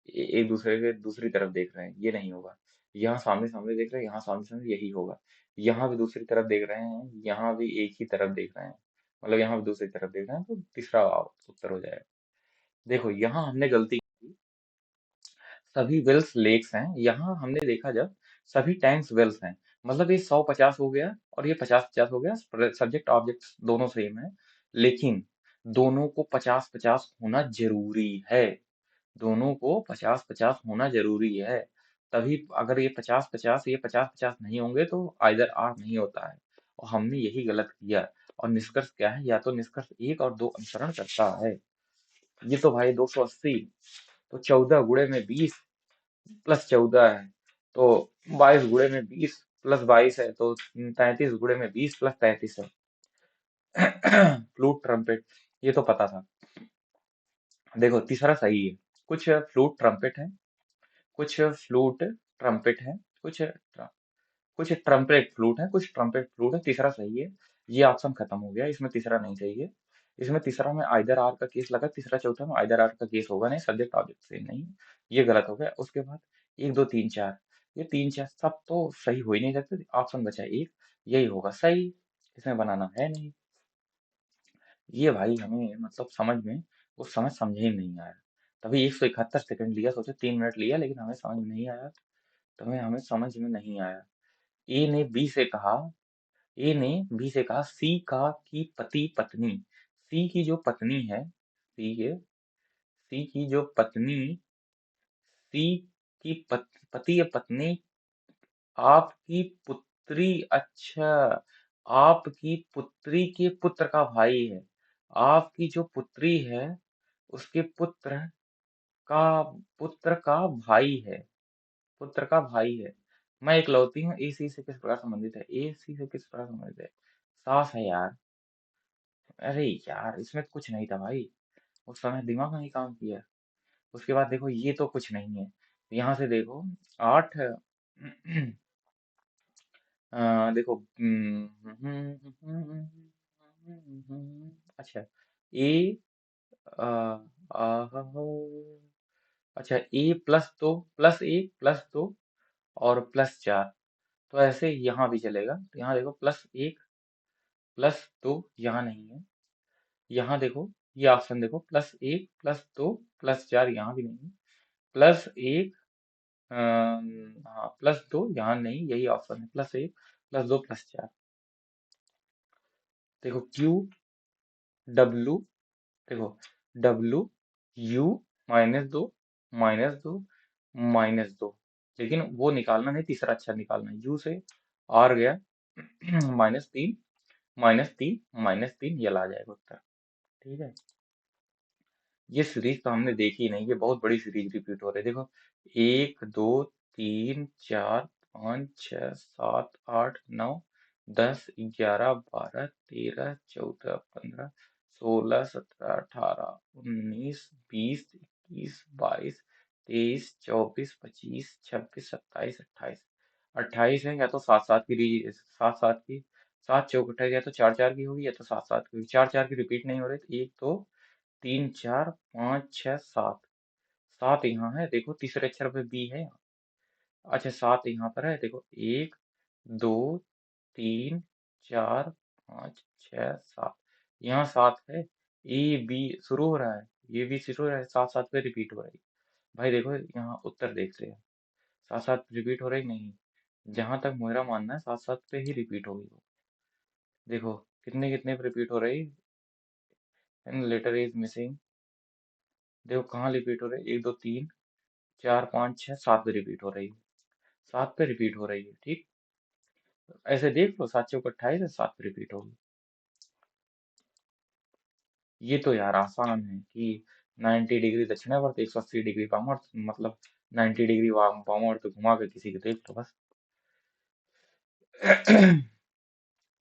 एक दूसरे के दूसरी तरफ देख रहे हैं, ये नहीं होगा। यहाँ सामने सामने देख रहे हैं, यहाँ सामने सामने, यही होगा। यहाँ भी दूसरी तरफ देख रहे हैं, यहाँ भी एक ही तरफ देख रहे हैं, मतलब यहाँ भी दूसरी तरफ देख रहे हैं, तो तीसरा उत्तर हो जाएगा। देखो यहाँ हमने गलती की। सभी वेल्स लेक्स हैं, यहाँ हमने देखा जब सभी टैंक्स वेल्स हैं, मतलब ये 100-50 हो गया और ये 50-50 हो गया। सब्जेक्ट ऑब्जेक्ट दोनों सेम है, लेकिन दोनों को 50-50 होना जरूरी है। दोनों को 50-50 होना जरूरी है। तभी अगर ये 50-50 ये 50-50 नहीं होंगे तो आइदर आर नहीं होता है। और हमने यही गलत किया। और निष्कर्ष क्या है? या तो निष्कर्ष 1 और 2 अनुसरण करता है। ये तो भाई 280, तो 14 गुणे में 20 प्लस 14 है, तो 22 गुणे में 20 प्लस 22 है, तो 33 गुणे में 20 प्लस 33 है। फ्लूट ट्रम्पेट, ये तो पता था। देखो तीसरा सही है। कुछ फ्लूट ट्रम्पेट है, कुछ फ्लूट ट्रम्पेट है, कुछ ट्रम्पेट फ्लूट है, कुछ ट्रम्पेट फ्लूट है। तीसरा सही है। ये ऑप्शन खत्म हो गया, इसमें तीसरा नहीं चाहिए। इसमें तीसरा में आइदर आर का केस लगा, तीसरा चौथा में आइदर आर का केस होगा नहीं, सब्जेक्ट ऑब्जेक्ट सेम नहीं। ये गलत हो गया। उसके बाद 1 2 3 4, ये 3 4 सब तो सही हो ही नहीं सकते। ऑप्शन बचा एक, यही होगा सही। इसमें बनाना है नहीं। ये भाई हमें मतलब समझ में उस समय समझ ही नहीं आया। तभी 171 सेकंड लिया, सोचे 3 मिनट लिया, लेकिन हमें समझ में नहीं आया। तो हमें समझ में नहीं आया। ए ने बी से कहा ए ने बी से कहा सी का की पति पत्नी, सी की जो पत्नी है, सी की जो पत्नी, सी की पति या पत्नी आपकी पुत्री, अच्छा, आपकी पुत्री के पुत्र का भाई है। आपकी जो पुत्री है उसके का पुत्र का भाई है, पुत्र का भाई है। मैं इकलौती हूँ। ए सी से किस प्रकार संबंधित है? ए सी से किस प्रकार संबंधित है? सास है यार। अरे यार इसमें कुछ नहीं था भाई, उस समय दिमाग नहीं काम किया। उसके बाद देखो ये तो कुछ नहीं है। यहाँ से देखो 8 देखो अच्छा ए आ, अच्छा ए प्लस 2 और +4, तो ऐसे यहाँ भी चलेगा। तो यहाँ देखो +1 +2 यहाँ नहीं है। यहाँ देखो ये ऑप्शन देखो, +1 +2 +4 यहाँ भी नहीं है। +1 हाँ +2 यहाँ नहीं, यही ऑप्शन है, +1 +2 +4। देखो W, देखो W, U -2 -2 लेकिन वो निकालना नहीं, तीसरा अच्छा निकालना है। U से R गया -3 -3 -3, ये ला जाएगा उत्तर। ठीक है। ये सीरीज तो हमने देखी नहीं, ये बहुत बड़ी सीरीज रिपीट हो रही है। देखो 1 2 3 4 5 6 7 8 9 10 11 12 13 14 15 16 17 18 19 20 21 22 23 24 25 26 27 28। 28 है, या तो 7 7 की सात सात की, 7 चौक 28, या तो 4 4 की होगी, या तो 7 7 की होगी। 4 4 की रिपीट नहीं हो रही, 1 2 तीन चार पाँच छः सात। सात यहाँ है, देखो तीसरे अक्षर पे बी है। अच्छा सात यहाँ पर है, देखो एक दो तीन चार पाँच छः सात। यहाँ सात है। ए बी शुरू हो रहा है, ये भी शुरू हो रहा है, साथ साथ पे रिपीट हो रही है। भाई देखो यहाँ उत्तर देख रहे हैं, साथ साथ रिपीट हो रही नहीं। जहां तक मेरा मानना है साथ साथ पे ही रिपीट होगी वो। देखो कितने कितने पे रिपीट हो रही। And later is missing. देखो कहाँ रिपीट हो रही, एक दो तीन चार पाँच छः सात पे रिपीट हो रही है। सात पे रिपीट हो रही है, ठीक। ऐसे देख लो, सात चौक 28 है, सात पे रिपीट होगी। ये तो यार आसान है कि 90 डिग्री दक्षिणावर्त 180 डिग्री वामावर्त, मतलब 90 डिग्री वामावर्त घुमा के किसी को देख लो बस।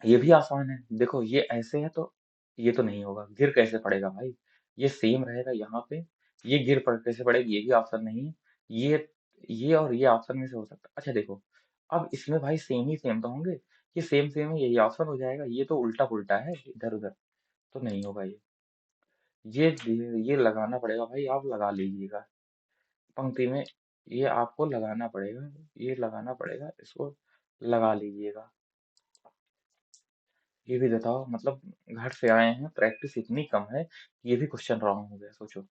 ये भी आसान है, देखो ये ऐसे है तो ये तो नहीं होगा, गिर कैसे पड़ेगा भाई। ये सेम रहेगा यहाँ पे, ये गिर पड़ कैसे पड़ेगी, ये भी ऑप्शन नहीं है। ये और ये ऑप्शन में से हो सकता है। अच्छा देखो, अब इसमें भाई सेम ही सेम तो होंगे, ये सेम सेम है, यही ऑप्शन हो जाएगा। ये तो उल्टा पुल्टा है इधर उधर, तो नहीं होगा ये। ये ये लगाना पड़ेगा भाई, आप लगा लीजिएगा पंक्ति में। ये आपको लगाना पड़ेगा, ये लगाना पड़ेगा, इसको लगा लीजिएगा। ये भी बताओ, मतलब घर से आए हैं, प्रैक्टिस इतनी कम है कि ये भी क्वेश्चन रॉन्ग हो गया, सोचो।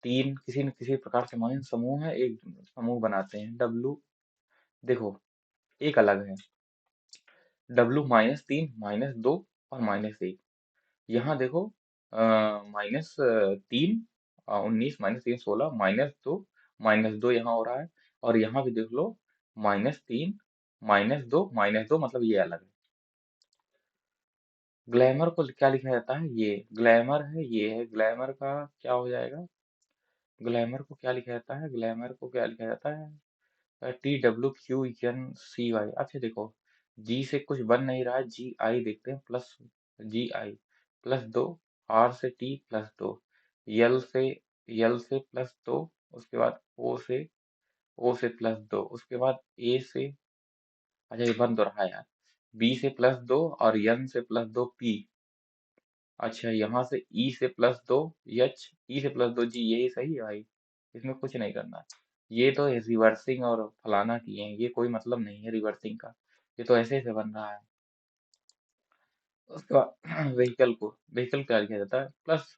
तीन किसी न किसी प्रकार से माने समूह है, एक समूह बनाते हैं डब्लू। देखो एक अलग है, डब्लू -3 -2 और -1। यहाँ देखो -3 19 -3 16 -2 -2 यहाँ हो रहा है। और यहाँ भी देख लो -3 -2 मतलब ये अलग है। ग्लैमर को क्या लिखा जाता है, ये ग्लैमर है, ये है ग्लैमर का क्या हो जाएगा। ग्लैमर को क्या लिखा जाता है, ग्लैमर को क्या लिखा जाता है, TWQNCY। अच्छा देखो, जी से कुछ बन नहीं रहा है, GI देखते हैं, प्लस GI +2, R से T +2, यल से +2, उसके बाद O से +2, उसके बाद A से, अच्छा ये बन तो रहा है यार, B से +2 और N से +2 P। अच्छा यहाँ से ई से +2 एच, ई से +2 जी, यही सही है भाई, इसमें कुछ नहीं करना है। ये तो रिवर्सिंग और फलाना किए हैं, ये कोई मतलब नहीं है रिवर्सिंग का, ये तो ऐसे ऐसे बन रहा है। उसके बाद व्हीकल क्या लिखा जाता है, प्लस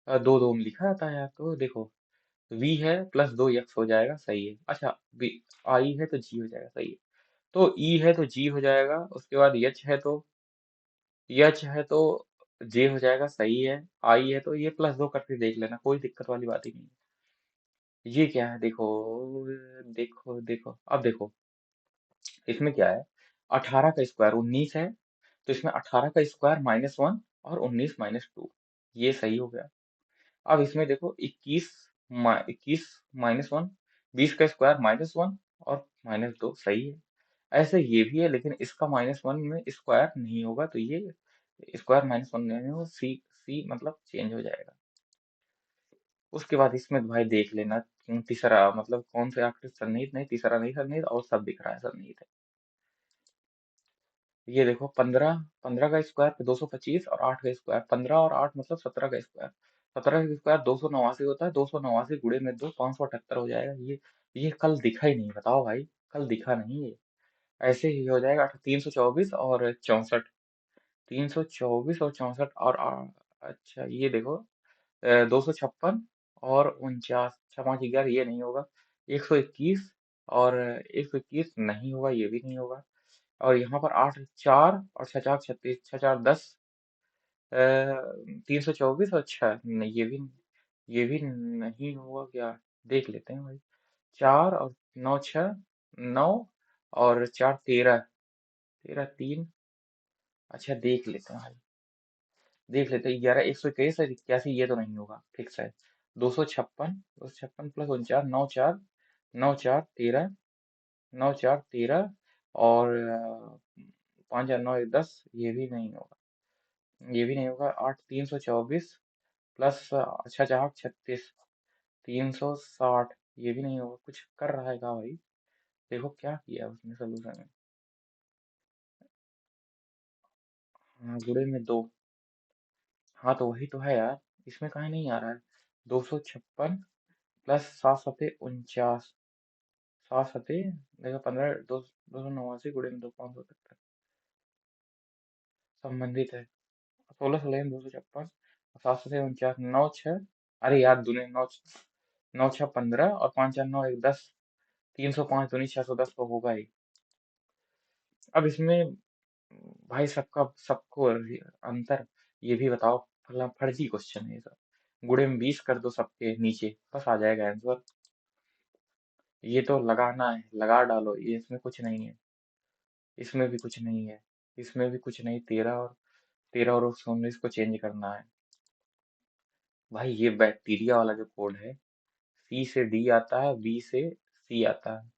दो दो में लिखा जाता है यार, तो देखो वी है +2 एक्स हो जाएगा, सही है। अच्छा वी आई है तो जी हो जाएगा, सही है। तो ई है तो जी हो जाएगा, उसके बाद एच है तो जे हो जाएगा, सही है। आई है तो ये +2 करके देख लेना, कोई दिक्कत वाली बात ही नहीं है। ये क्या है देखो, देखो देखो अब देखो, इसमें क्या है, 18 का स्क्वायर 19 है, तो इसमें 18 का स्क्वायर -1 और 19 -2, ये सही हो गया। अब इसमें देखो 21 -1, 20 का स्क्वायर -1 और -2, सही है। ऐसे ये भी है, लेकिन इसका -1 में स्क्वायर नहीं होगा, तो ये स्क्वायर -1 नहीं होगा, सी सी मतलब चेंज हो जाएगा। उसके बाद इसमें भाई देख लेना, तीसरा मतलब कौन से आखिरी सन्निहित, नहीं तीसरा नहीं सन्निहित, और सब दिख रहा है सन्निहित है। ये देखो 15, 15 का स्क्वायर 225 और 8 का स्क्वायर, 15 और 8 मतलब 17 का स्क्वायर। 17 का स्क्वायर 289 होता है, 289 गुणे में 2 578 हो जाएगा। ये कल दिखा ही नहीं, बताओ भाई, कल दिखा नहीं ये। ऐसे ही हो जाएगा 324 और 64, 324 और 64 और अच्छा ये देखो 256 और 49, 6 5 11, ये नहीं होगा। 121 और 121 नहीं होगा, ये भी नहीं होगा। और यहाँ पर 8 4 और 6 4 36, 6 4 10, 324 और 6 नहीं, ये भी नहीं होगा क्या, देख लेते हैं भाई। 4 और 9 6 9 और 4 13, 13 3, अच्छा देख लेते हैं भाई, देख लेते हैं। 11 121 और 81, ये तो नहीं होगा, फिक्स है। 256 प्लस 49, 9 4 9 4 13, 9 4 13 और 5 4 9 10, ये भी नहीं होगा, ये भी नहीं होगा। 8 324 प्लस अच्छा 4 36, 360, ये भी नहीं होगा। कुछ कर रहा है क्या भाई, देखो क्या किया उसने सोल्यूशन में। हाँ गुणे में 2, हाँ तो वही तो है यार, इसमें कहीं नहीं आ रहा है। 256 प्लस 7 सते 49, 7 सते देखो 15, 289 गुणे में 2 570 संबंधित है। 16 16 256, 7 सते 49, 9 6, अरे यार दुने 9 9 6 15 और 5 4 9 1 10, 305 दूनी 610 तो होगा ही। अब इसमें भाई सबको अंतर ये भी बताओ, फला फर्जी क्वेश्चन है ये सब। गुणे में 20 कर दो सबके नीचे, बस आ जाएगा आंसर। ये तो लगाना है, लगा डालो, ये इसमें कुछ नहीं है, इसमें भी कुछ नहीं है, इसमें भी कुछ नहीं। 13 और 19 को चेंज करना है। भाई ये बैक्टीरिया वाला जो कोड है, सी से डी आता है, बी से सी आता है,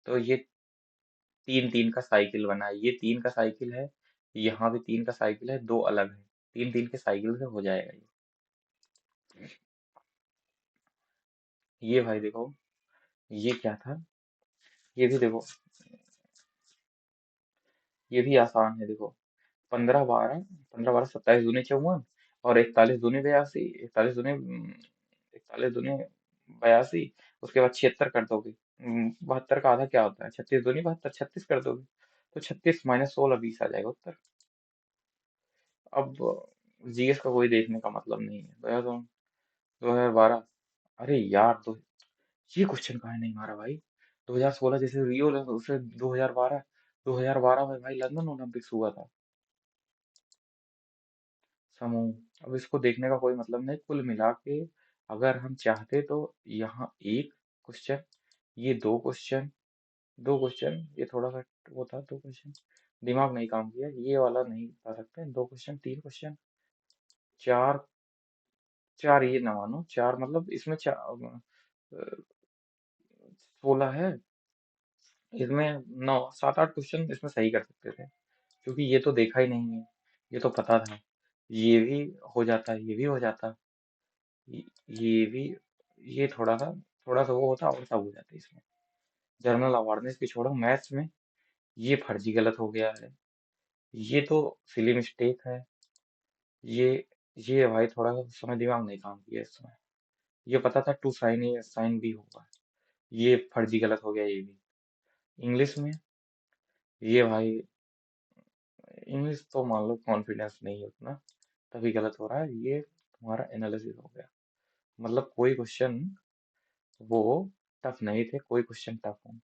तो ये 3 3 का साइकिल बना है, ये 3 का साइकिल है, यहाँ भी 3 का साइकिल है, दो अलग है, 3 3 के साइकिल से हो जाएगा ये भाई देखो, ये क्या था, ये भी देखो, ये भी आसान है देखो। 15 12 27 दूनी 54 और 41 दूनी 82, 41 दूनी 42 उसके बाद 76 कर दोगे। 72 का आधा क्या होता है, 36 दूनी 72, 36 कर दोगे तो 36 - 16 20 आ जाएगा उत्तर। अब जीएस का कोई देखने का मतलब नहीं है। 2012, अरे यार तो ये क्वेश्चन कहाँ नहीं मारा भाई। 2016 जैसे रियो उसे 2012 में भाई लंदन ओलंपिक्स हुआ था। समूह, अब इसको देखने का कोई मतलब नहीं, कुल मिला के अगर हम चाहते तो यहाँ एक क्वेश्चन, ये दो क्वेश्चन, ये थोड़ा सा वो था, 2 क्वेश्चन, दिमाग नहीं काम किया, ये वाला नहीं बता सकते, 2 क्वेश्चन 3 क्वेश्चन, चार, चार ये ना मानो, चार मतलब इसमें 16 है, इसमें 9 7 8 क्वेश्चन इसमें सही कर सकते थे, क्योंकि ये तो देखा ही नहीं है, ये तो पता था, ये भी हो जाता, ये भी हो जाता, ये ये भी, ये थोड़ा सा वो होता और सब हो जाता इसमें। जनरल अवेयरनेस की छोड़ो, मैथ्स में ये फर्जी गलत हो गया है, ये तो सिली मिस्टेक है, ये ये भाई थोड़ा सा समय दिमाग नहीं काम किया इसमें। ये पता था two sine A sine B होगा, ये फर्जी गलत हो गया ये भी। इंग्लिश में ये भाई, इंग्लिश तो मान लो कॉन्फिडेंस नहीं है उतना, तभी गलत हो रहा है, ये तुम्हारा एनालिसिस हो गया। मतलब कोई क्वेश्चन वो टफ नहीं थे, कोई क्वेश्चन टफ हो।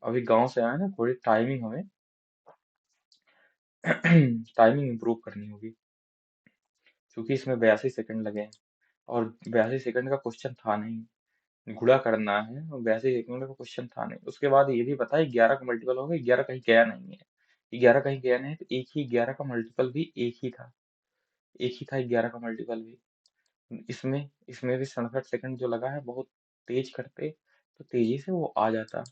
अभी गांव से आए ना, थोड़ी टाइमिंग हमें टाइमिंग इंप्रूव करनी होगी, क्योंकि इसमें 82 सेकंड लगे हैं और 82 सेकंड का क्वेश्चन था नहीं, गुणा करना है और 82 सेकंड का क्वेश्चन था नहीं। उसके बाद ये भी पता है 11 का मल्टीपल होगा, 11 कहीं गया नहीं है, 11 कहीं गया नहीं है, तो एक ही 11 का मल्टीपल भी एक ही था, एक ही था 11 का मल्टीपल भी। इसमें इसमें भी 67 सेकंड जो लगा है, बहुत तेज करते तो तेजी से वो आ जाता।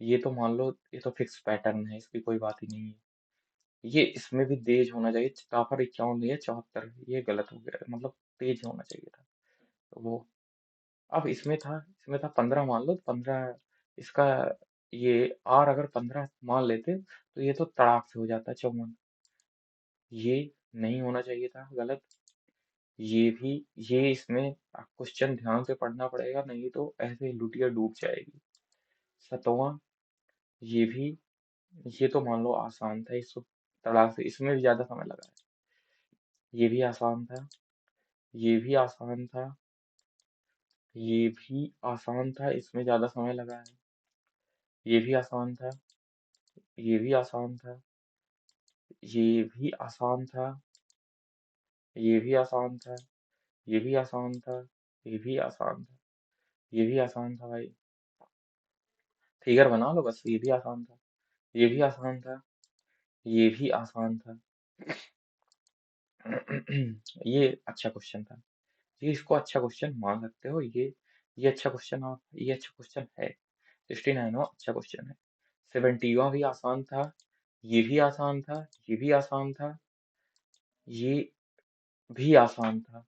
ये तो मान लो, ये तो फिक्स पैटर्न है, इसकी कोई बात ही नहीं है। ये इसमें भी तेज होना चाहिए, तापर 51 नहीं है 74, ये गलत हो गया, मतलब तेज होना चाहिए था। तो वो, अब इसमें था 15 मान लो, 15 इसका, ये आर अगर 15 मान लेते तो ये तो तड़ाक से हो जाता 54, ये नहीं होना चाहिए था, गलत। ये भी, ये इसमें क्वेश्चन ध्यान से पढ़ना पड़ेगा, नहीं तो ऐसे लुटिया डूब जाएगी। 7वां, ये भी, ये तो मान लो आसान था, इसको तड़ाक से, इसमें भी ज्यादा समय लगा है। ये भी आसान था, ये भी आसान था, ये भी आसान था, इसमें ज्यादा समय लगा है। ये भी आसान था, ये भी आसान था, ये भी आसान था, ये भी आसान था, ये भी आसान था, ये भी आसान था, ये भी आसान था भाई। फिगर बना लो बस, ये भी आसान था, ये भी आसान था, ये भी आसान था। ये अच्छा क्वेश्चन था, ये इसको अच्छा क्वेश्चन मान सकते हो, ये अच्छा क्वेश्चन, आप ये अच्छा क्वेश्चन है। 69वां अच्छा क्वेश्चन है। 70वां भी आसान था, ये भी आसान था, ये भी आसान था, ये भी आसान था,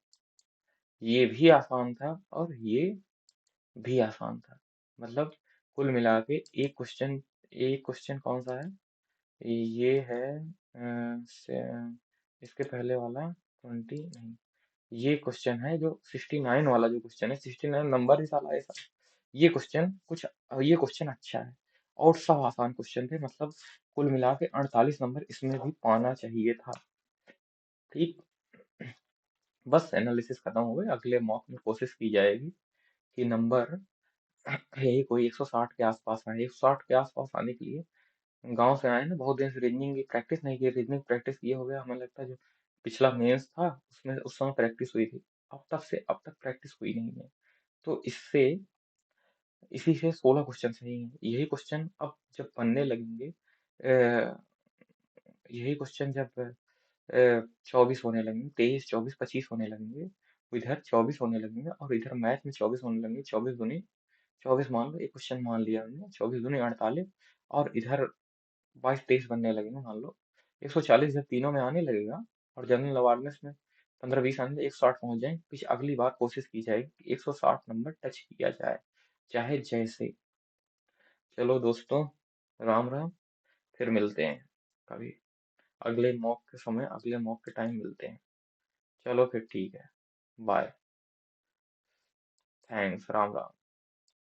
ये भी आसान था और ये भी आसान था। मतलब कुल मिला के एक क्वेश्चन कौन सा है, ये है इसके पहले वाला, 20 नहीं, ये क्वेश्चन है जो 69 वाला, जो क्वेश्चन है 69 नंबर ही साला ऐसा। ये क्वेश्चन कुछ, ये क्वेश्चन अच्छा है, और सब आसान क्वेश्चन थे, मतलब कुल मिला के 48 नंबर इसमें भी पाना चाहिए था। ठीक, बस एनालिसिस खत्म हो गए, अगले मॉक में कोशिश की जाएगी कि नंबर यही कोई 160 के आसपास आए। 160 के आसपास आने के लिए, गांव से आए ना, बहुत दिन से रीजनिंग की प्रैक्टिस नहीं की, रीजनिंग प्रैक्टिस ये हो गया हमें लगता है, जो पिछला मेंस था उसमें उस समय प्रैक्टिस हुई थी, अब तक प्रैक्टिस हुई नहीं है। तो इससे, इसी से 16 क्वेश्चन सही हैं। यही क्वेश्चन अब जब बनने लगेंगे, यही क्वेश्चन जब 24 होने लगेंगे, 23, 24, 25 होने लगेंगे, इधर 24 होने लगेंगे, और इधर मैथ में 24 होने लगेंगे, 24 दूनी 24 मान लो, एक क्वेश्चन मान लिया हमने, 24 दूनी 48, और इधर 22, 23 बनने लगेंगे मान लो, 140 जब तीनों में आने लगेगा, और जनरल अवेयरनेस में 15, 20 आने, 160 पहुंच जाएंगे। फिर अगली बार कोशिश की जाएगी कि 160 नंबर टच किया जाए, चाहे जैसे। चलो दोस्तों, राम राम, फिर मिलते हैं कभी, अगले मॉक के समय, अगले मॉक के टाइम मिलते हैं। चलो फिर ठीक है, बाय, थैंक्स, राम राम।